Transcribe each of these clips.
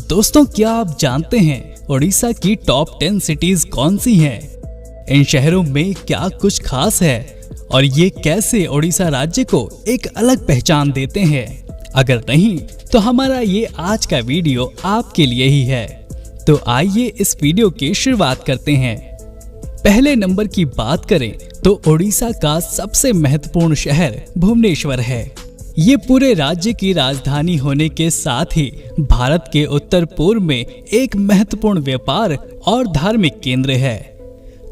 दोस्तों, क्या आप जानते हैं उड़ीसा की टॉप 10 सिटीज कौन सी हैं? इन शहरों में क्या कुछ खास है और ये कैसे उड़ीसा राज्य को एक अलग पहचान देते हैं? अगर नहीं तो हमारा ये आज का वीडियो आपके लिए ही है। तो आइए इस वीडियो की शुरुआत करते हैं। पहले नंबर की बात करें तो उड़ीसा का सबसे महत्वपूर्ण शहर भुवनेश्वर है। ये पूरे राज्य की राजधानी होने के साथ ही भारत के उत्तर पूर्व में एक महत्वपूर्ण व्यापार और धार्मिक केंद्र है।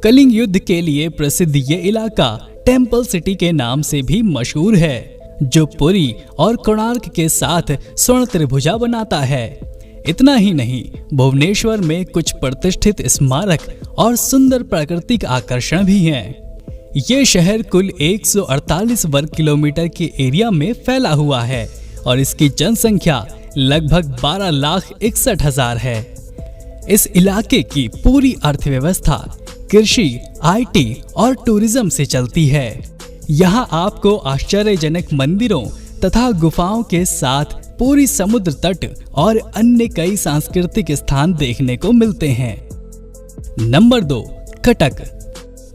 कलिंग युद्ध के लिए प्रसिद्ध ये इलाका टेम्पल सिटी के नाम से भी मशहूर है, जो पुरी और कोणार्क के साथ स्वर्ण त्रिभुजा बनाता है। इतना ही नहीं, भुवनेश्वर में कुछ प्रतिष्ठित स्मारक और सुंदर प्राकृतिक आकर्षण भी हैं। ये शहर कुल 148 वर्ग किलोमीटर के एरिया में फैला हुआ है और इसकी जनसंख्या लगभग 12,61,000 है। इस इलाके की पूरी अर्थव्यवस्था कृषि, IT और टूरिज्म से चलती है। यहाँ आपको आश्चर्यजनक मंदिरों तथा गुफाओं के साथ पूरी समुद्र तट और अन्य कई सांस्कृतिक स्थान देखने को मिलते हैं। नंबर 2, कटक।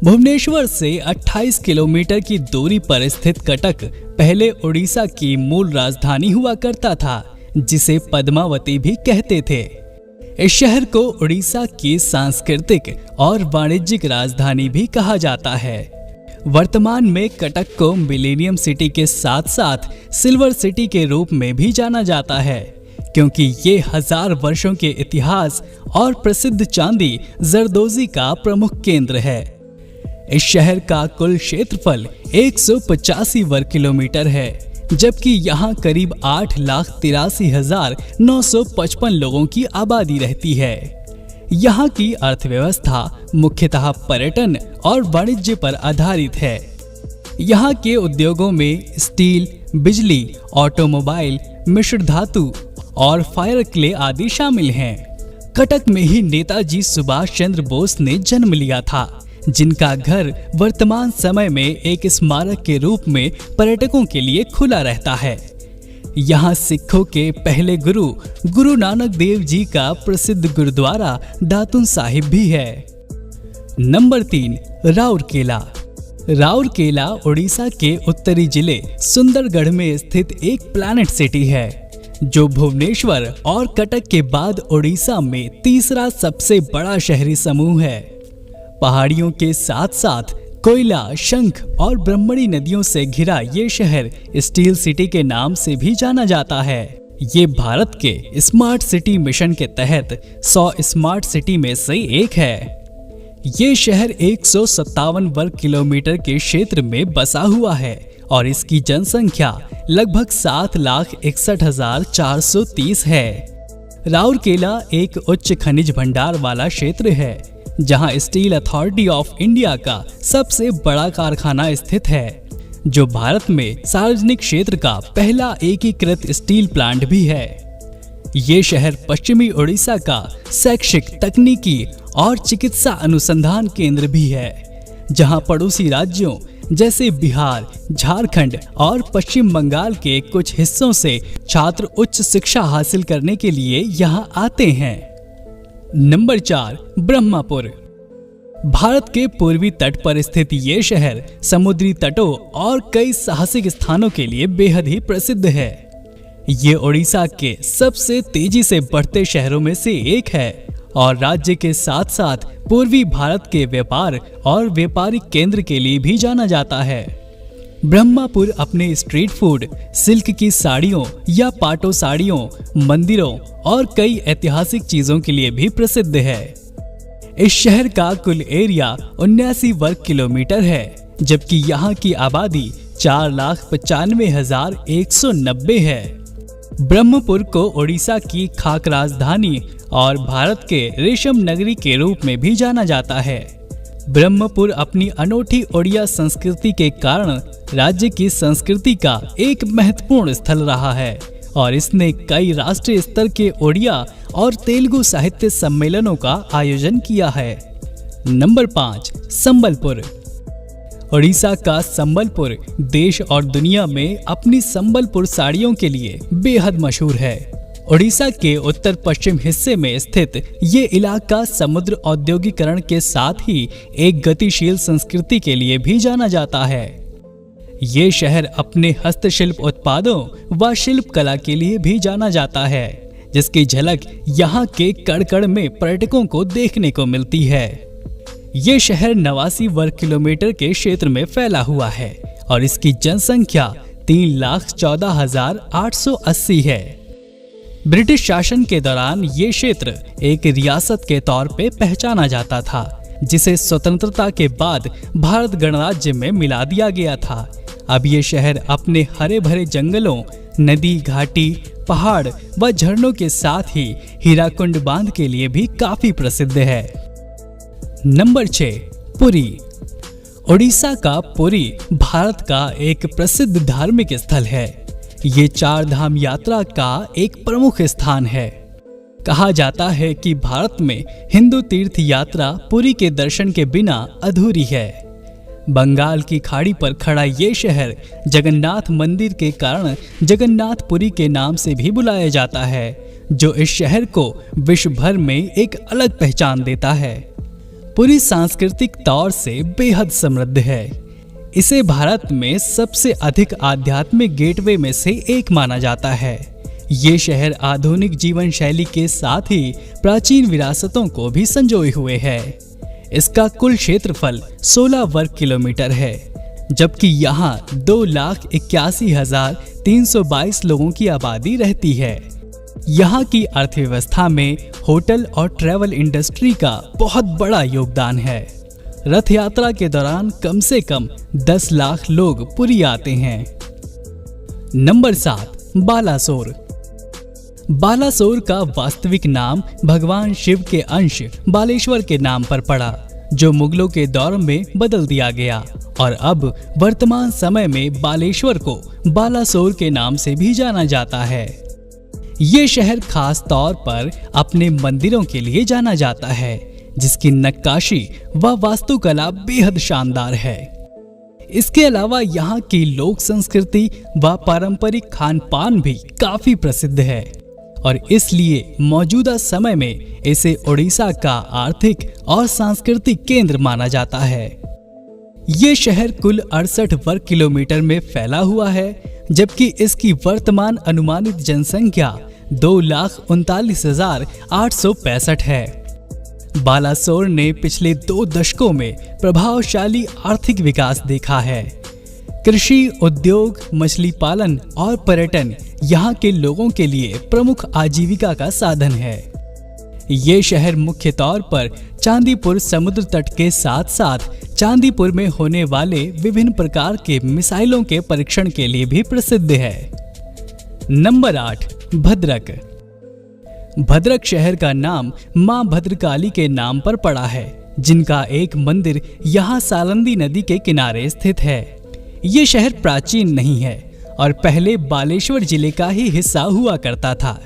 भुवनेश्वर से 28 किलोमीटर की दूरी पर स्थित कटक पहले उड़ीसा की मूल राजधानी हुआ करता था, जिसे पद्मावती भी कहते थे। इस शहर को उड़ीसा की सांस्कृतिक और वाणिज्यिक राजधानी भी कहा जाता है। वर्तमान में कटक को मिलेनियम सिटी के साथ साथ सिल्वर सिटी के रूप में भी जाना जाता है, क्योंकि ये 1000 वर्षों के इतिहास और प्रसिद्ध चांदी जरदोजी का प्रमुख केंद्र है। इस शहर का कुल क्षेत्रफल 185 वर्ग किलोमीटर है, जबकि यहाँ करीब 8,83,955 लोगों की आबादी रहती है। यहाँ की अर्थव्यवस्था मुख्यतः पर्यटन और वाणिज्य पर आधारित है। यहाँ के उद्योगों में स्टील, बिजली, ऑटोमोबाइल, मिश्र धातु और फायर क्ले आदि शामिल हैं। कटक में ही नेताजी सुभाष चंद्र बोस ने जन्म लिया था, जिनका घर वर्तमान समय में एक स्मारक के रूप में पर्यटकों के लिए खुला रहता है। यहाँ सिखों के पहले गुरु नानक देव जी का प्रसिद्ध गुरुद्वारा दातुन साहिब भी है। नंबर 3, राउरकेला। राउरकेला उड़ीसा के उत्तरी जिले सुंदरगढ़ में स्थित एक प्लैनेट सिटी है, जो भुवनेश्वर और कटक के बाद उड़ीसा में तीसरा सबसे बड़ा शहरी समूह है। पहाड़ियों के साथ साथ कोयला, शंख और ब्रह्मणी नदियों से घिरा ये शहर स्टील सिटी के नाम से भी जाना जाता है। ये भारत के स्मार्ट सिटी मिशन के तहत 100 स्मार्ट सिटी में से एक है। ये शहर 157 वर्ग किलोमीटर के क्षेत्र में बसा हुआ है और इसकी जनसंख्या लगभग 7,61,430 है। राउरकेला एक उच्च खनिज भंडार वाला क्षेत्र है, जहां स्टील अथॉरिटी ऑफ इंडिया का सबसे बड़ा कारखाना स्थित है, जो भारत में सार्वजनिक क्षेत्र का पहला एकीकृत स्टील प्लांट भी है। ये शहर पश्चिमी उड़ीसा का शैक्षिक, तकनीकी और चिकित्सा अनुसंधान केंद्र भी है, जहां पड़ोसी राज्यों जैसे बिहार, झारखंड और पश्चिम बंगाल के कुछ हिस्सों से छात्र उच्च शिक्षा हासिल करने के लिए यहां आते हैं। नंबर 4, ब्रह्मपुर। भारत के पूर्वी तट पर स्थित ये शहर समुद्री तटों और कई साहसिक स्थानों के लिए बेहद ही प्रसिद्ध है। ये उड़ीसा के सबसे तेजी से बढ़ते शहरों में से एक है और राज्य के साथ साथ पूर्वी भारत के व्यापार और व्यापारिक केंद्र के लिए भी जाना जाता है। ब्रह्मपुर अपने स्ट्रीट फूड, सिल्क की साड़ियों या पाटो साड़ियों, मंदिरों और कई ऐतिहासिक चीजों के लिए भी प्रसिद्ध है। इस शहर का कुल एरिया 79 वर्ग किलोमीटर है, जबकि यहाँ की आबादी 4,95,190 है। ब्रह्मपुर को उड़ीसा की खाक राजधानी और भारत के रेशम नगरी के रूप में भी जाना जाता है। ब्रह्मपुर अपनी अनोखी ओडिया संस्कृति के कारण राज्य की संस्कृति का एक महत्वपूर्ण स्थल रहा है और इसने कई राष्ट्रीय स्तर के ओडिया और तेलुगु साहित्य सम्मेलनों का आयोजन किया है। नंबर 5, संबलपुर। उड़ीसा का संबलपुर देश और दुनिया में अपनी संबलपुर साड़ियों के लिए बेहद मशहूर है उड़ीसा के उत्तर पश्चिम हिस्से में स्थित ये इलाका समुद्र औद्योगिकरण के साथ ही एक गतिशील संस्कृति के लिए भी जाना जाता है। ये शहर अपने हस्तशिल्प उत्पादों व शिल्प कला के लिए भी जाना जाता है, जिसकी झलक यहाँ के कड़-कड़ में पर्यटकों को देखने को मिलती है। ये शहर 89 वर्ग किलोमीटर के क्षेत्र में फैला हुआ है और इसकी जनसंख्या 3,14,880 है। ब्रिटिश शासन के दौरान ये क्षेत्र एक रियासत के तौर पे पहचाना जाता था, जिसे स्वतंत्रता के बाद भारत गणराज्य में मिला दिया गया था। अब ये शहर अपने हरे भरे जंगलों, नदी, घाटी, पहाड़ व झरनों के साथ ही हीराकुंड बांध के लिए भी काफी प्रसिद्ध है। नंबर 6, पुरी। उड़ीसा का पुरी भारत का एक प्रसिद्ध धार्मिक स्थल है। ये 4 धाम यात्रा का एक प्रमुख स्थान है। कहा जाता है कि भारत में हिंदू तीर्थ यात्रा पुरी के दर्शन के बिना अधूरी है। बंगाल की खाड़ी पर खड़ा ये शहर जगन्नाथ मंदिर के कारण जगन्नाथपुरी के नाम से भी बुलाया जाता है, जो इस शहर को विश्व भर में एक अलग पहचान देता है। पुरी सांस्कृतिक तौर से बेहद समृद्ध है। इसे भारत में सबसे अधिक आध्यात्मिक गेटवे में से एक माना जाता है। ये शहर आधुनिक जीवन शैली के साथ ही प्राचीन विरासतों को भी संजोए हुए है। इसका कुल क्षेत्रफल 16 वर्ग किलोमीटर है, जबकि यहाँ 2,81,322 लोगों की आबादी रहती है। यहाँ की अर्थव्यवस्था में होटल और ट्रैवल इंडस्ट्री का बहुत बड़ा योगदान है। रथ यात्रा के दौरान कम से कम 10 लाख लोग पुरी आते हैं। नंबर 7, बालासोर। बालासोर का वास्तविक नाम भगवान शिव के अंश बालेश्वर के नाम पर पड़ा, जो मुगलों के दौर में बदल दिया गया और अब वर्तमान समय में बालेश्वर को बालासोर के नाम से भी जाना जाता है। ये शहर खास तौर पर अपने मंदिरों के लिए जाना जाता है, जिसकी नक्काशी व वास्तुकला बेहद शानदार है। इसके अलावा यहाँ की लोक संस्कृति व पारंपरिक खान पान भी काफी प्रसिद्ध है और इसलिए मौजूदा समय में इसे उड़ीसा का आर्थिक और सांस्कृतिक केंद्र माना जाता है। ये शहर कुल 68 वर्ग किलोमीटर में फैला हुआ है, जबकि इसकी वर्तमान अनुमानित जनसंख्या 2,39,865 है। बालासोर ने पिछले 2 दशकों में प्रभावशाली आर्थिक विकास देखा है। कृषि, उद्योग, मछली पालन और पर्यटन यहाँ के लोगों के लिए प्रमुख आजीविका का साधन है। ये शहर मुख्य तौर पर चांदीपुर समुद्र तट के साथ साथ चांदीपुर में होने वाले विभिन्न प्रकार के मिसाइलों के परीक्षण के लिए भी प्रसिद्ध है। नंबर 8, भद्रक। भद्रक शहर का नाम मां भद्रकाली के नाम पर पड़ा है, जिनका एक मंदिर यहाँ सालंदी नदी के किनारे स्थित है। ये शहर प्राचीन नहीं है और पहले बालेश्वर जिले का ही हिस्सा हुआ करता था,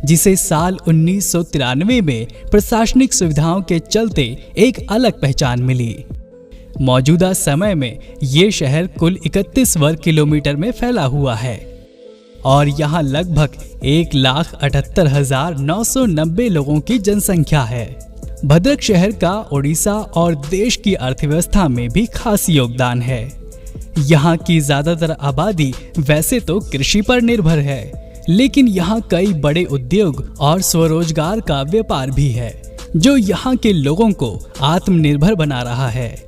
जिसे साल 1993 में प्रशासनिक सुविधाओं के चलते एक अलग पहचान मिली। मौजूदा समय में ये शहर कुल 31 वर्ग किलोमीटर में फैला हुआ है और यहाँ लगभग 1,78,990 लोगों की जनसंख्या है। भद्रक शहर का उड़ीसा और देश की अर्थव्यवस्था में भी खास योगदान है। यहाँ की ज्यादातर आबादी वैसे तो कृषि पर निर्भर है, लेकिन यहाँ कई बड़े उद्योग और स्वरोजगार का व्यापार भी है, जो यहाँ के लोगों को आत्मनिर्भर बना रहा है।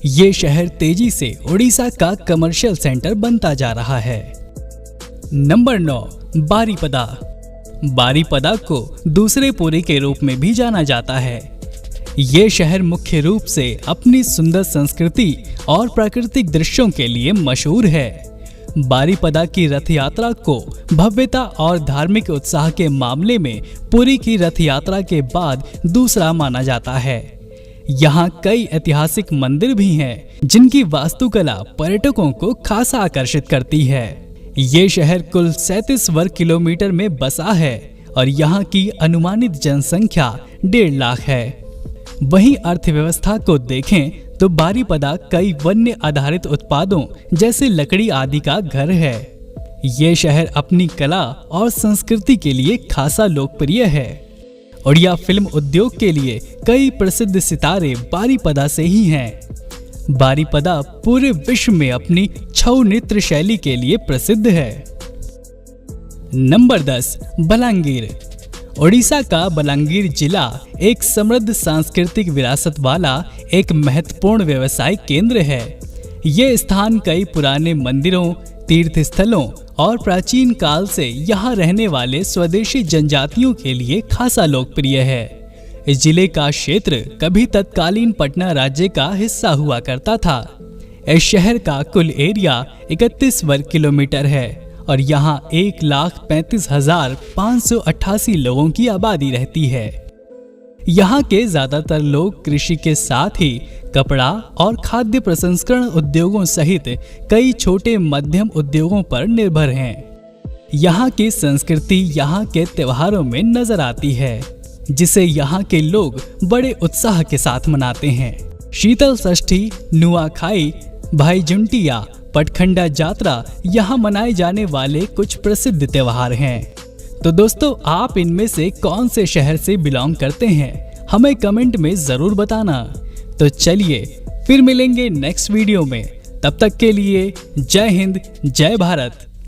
ये शहर तेजी से उड़ीसा का कमर्शियल सेंटर बनता जा रहा है। नंबर 9, बारीपदा। बारीपदा को दूसरे पुरी के रूप में भी जाना जाता है। ये शहर मुख्य रूप से अपनी सुंदर संस्कृति और प्राकृतिक दृश्यों के लिए मशहूर है। बारीपदा की रथ यात्रा को भव्यता और धार्मिक उत्साह के मामले में पुरी की रथ यात्रा के बाद दूसरा माना जाता है। यहाँ कई ऐतिहासिक मंदिर भी हैं, जिनकी वास्तुकला पर्यटकों को खासा आकर्षित करती है। ये शहर कुल 37 वर्ग किलोमीटर में बसा है और यहाँ की अनुमानित जनसंख्या 1.5 लाख है। वहीं अर्थव्यवस्था को देखें तो बारीपदा कई वन्य आधारित उत्पादों जैसे लकड़ी आदि का घर है। ये शहर अपनी कला और संस्कृति के लिए खासा लोकप्रिय है। उड़िया फिल्म उद्योग के लिए कई प्रसिद्ध सितारे बारीपदा से ही हैं। बारीपदा पूरे विश्व में अपनी छऊ नृत्य शैली के लिए प्रसिद्ध है। नंबर 10, बलांगीर। ओडिशा का बलांगीर जिला एक समृद्ध सांस्कृतिक विरासत वाला एक महत्वपूर्ण व्यवसायिक केंद्र है। ये स्थान कई पुराने मंदिरों, तीर्थ स्थलों और प्राचीन काल से यहाँ रहने वाले स्वदेशी जनजातियों के लिए खासा लोकप्रिय है। इस जिले का क्षेत्र कभी तत्कालीन पटना राज्य का हिस्सा हुआ करता था। इस शहर का कुल एरिया 31 वर्ग किलोमीटर है और यहाँ 1,35,588 लोगों की आबादी रहती है। यहाँ के ज्यादातर लोग कृषि के साथ ही कपड़ा और खाद्य प्रसंस्करण उद्योगों सहित कई छोटे मध्यम उद्योगों पर निर्भर हैं। यहाँ की संस्कृति यहाँ के त्योहारों में नजर आती है, जिसे यहाँ के लोग बड़े उत्साह के साथ मनाते हैं। शीतल षष्ठी, नुआखाई, भाई जुंटिया, पटखंडा जात्रा यहाँ मनाए जाने वाले कुछ प्रसिद्ध त्योहार हैं। तो दोस्तों, आप इनमें से कौन से शहर से बिलोंग करते हैं, हमें कमेंट में जरूर बताना। तो चलिए फिर मिलेंगे नेक्स्ट वीडियो में। तब तक के लिए जय हिंद, जय भारत।